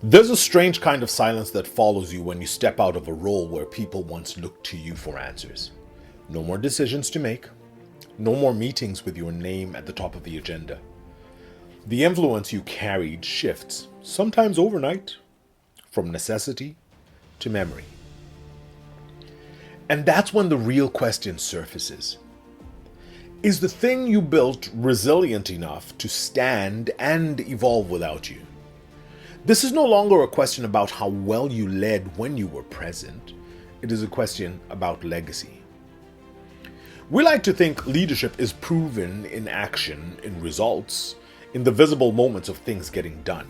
There's a strange kind of silence that follows you when you step out of a role where people once looked to you for answers. No more decisions to make, no more meetings with your name at the top of the agenda. The influence you carried shifts, sometimes overnight, from necessity to memory. And that's when the real question surfaces. Is the thing you built resilient enough to stand and evolve without you? This is no longer a question about how well you led when you were present. It is a question about legacy. We like to think leadership is proven in action, in results, in the visible moments of things getting done.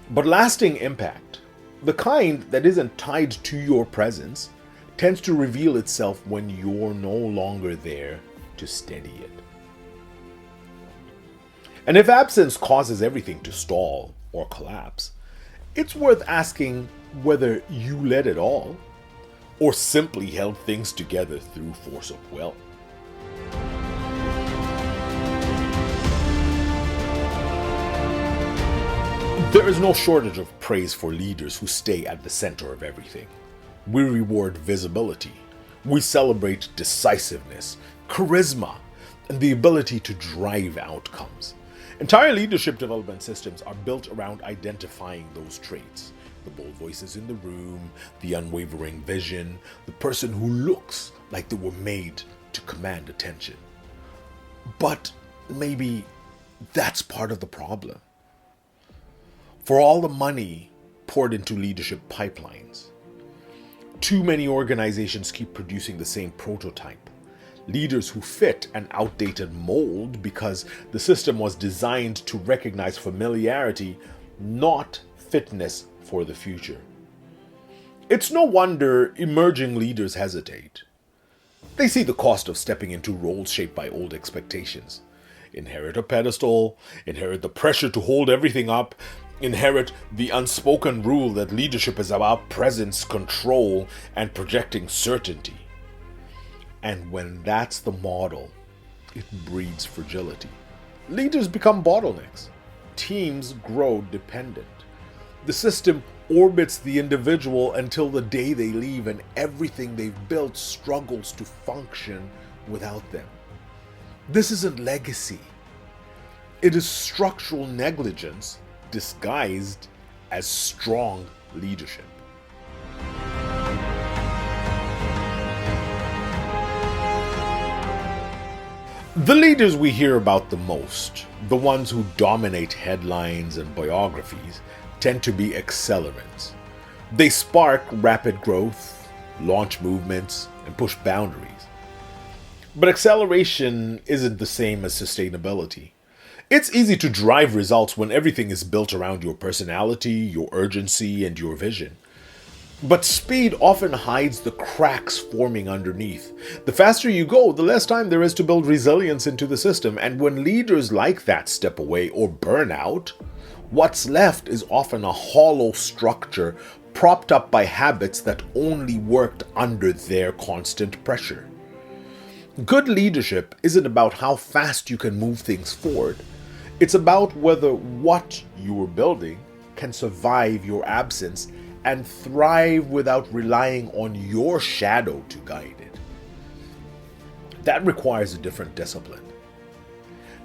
But lasting impact, the kind that isn't tied to your presence, tends to reveal itself when you're no longer there to steady it. And if absence causes everything to stall or collapse, it's worth asking whether you led it all or simply held things together through force of will. There is no shortage of praise for leaders who stay at the center of everything. We reward visibility. We celebrate decisiveness, charisma, and the ability to drive outcomes. Entire leadership development systems are built around identifying those traits. The bold voices in the room, the unwavering vision, the person who looks like they were made to command attention. But maybe that's part of the problem. For all the money poured into leadership pipelines, too many organizations keep producing the same prototype. Leaders who fit an outdated mold because the system was designed to recognize familiarity, not fitness for the future. It's no wonder emerging leaders hesitate. They see the cost of stepping into roles shaped by old expectations. Inherit a pedestal, inherit the pressure to hold everything up, inherit the unspoken rule that leadership is about presence, control, and projecting certainty. And when that's the model, it breeds fragility. Leaders become bottlenecks. Teams grow dependent. The system orbits the individual until the day they leave, and everything they've built struggles to function without them. This isn't legacy. It is structural negligence disguised as strong leadership. The leaders we hear about the most, the ones who dominate headlines and biographies, tend to be accelerants. They spark rapid growth, launch movements, and push boundaries. But acceleration isn't the same as sustainability. It's easy to drive results when everything is built around your personality, your urgency, and your vision. But speed often hides the cracks forming underneath. The faster you go, the less time there is to build resilience into the system. And when leaders like that step away or burn out, what's left is often a hollow structure propped up by habits that only worked under their constant pressure. Good leadership isn't about how fast you can move things forward. It's about whether what you were building can survive your absence and thrive without relying on your shadow to guide it. That requires a different discipline.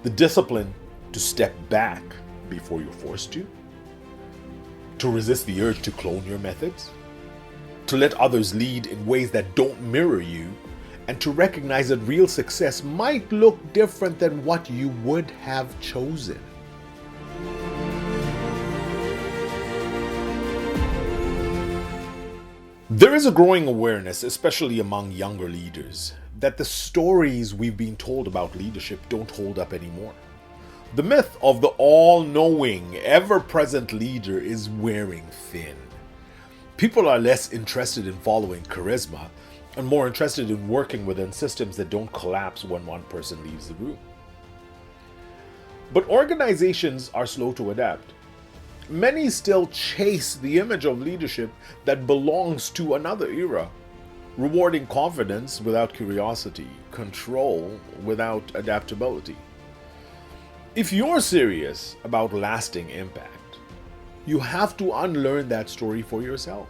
The discipline to step back before you're forced to resist the urge to clone your methods, to let others lead in ways that don't mirror you, and to recognize that real success might look different than what you would have chosen. There is a growing awareness, especially among younger leaders, that the stories we've been told about leadership don't hold up anymore. The myth of the all-knowing, ever-present leader is wearing thin. People are less interested in following charisma and more interested in working within systems that don't collapse when one person leaves the room. But organizations are slow to adapt. Many still chase the image of leadership that belongs to another era, rewarding confidence without curiosity, control without adaptability. If you're serious about lasting impact, You have to unlearn that story for yourself.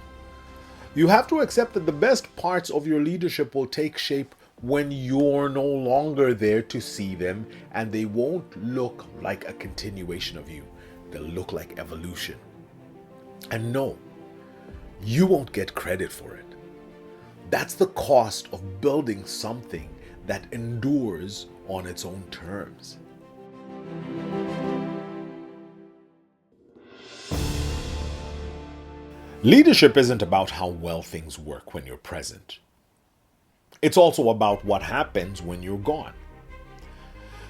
You have to accept that the best parts of your leadership will take shape when you're no longer there to see them, and they won't look like a continuation of you. They'll look like evolution. And no, you won't get credit for it. That's the cost of building something that endures on its own terms. Leadership isn't about how well things work when you're present. It's also about what happens when you're gone.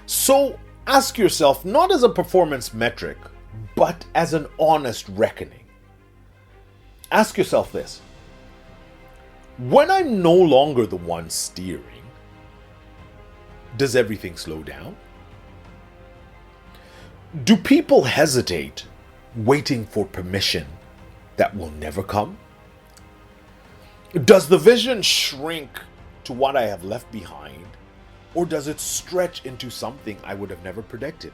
So ask yourself, not as a performance metric, but as an honest reckoning. Ask yourself this: when I'm no longer the one steering, does everything slow down? Do people hesitate, waiting for permission that will never come? Does the vision shrink to what I have left behind, or does it stretch into something I would have never predicted?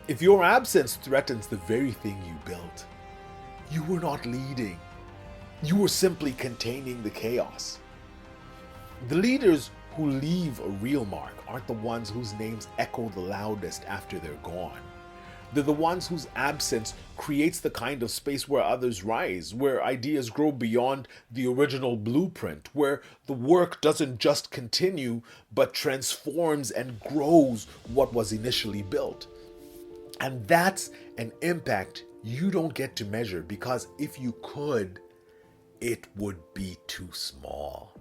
If your absence threatens the very thing you built, you were not leading. You were simply containing the chaos. The leaders who leave a real mark aren't the ones whose names echo the loudest after they're gone. They're the ones whose absence creates the kind of space where others rise, where ideas grow beyond the original blueprint, where the work doesn't just continue, but transforms and grows what was initially built. And that's an impact you don't get to measure, because if you could, it would be too small.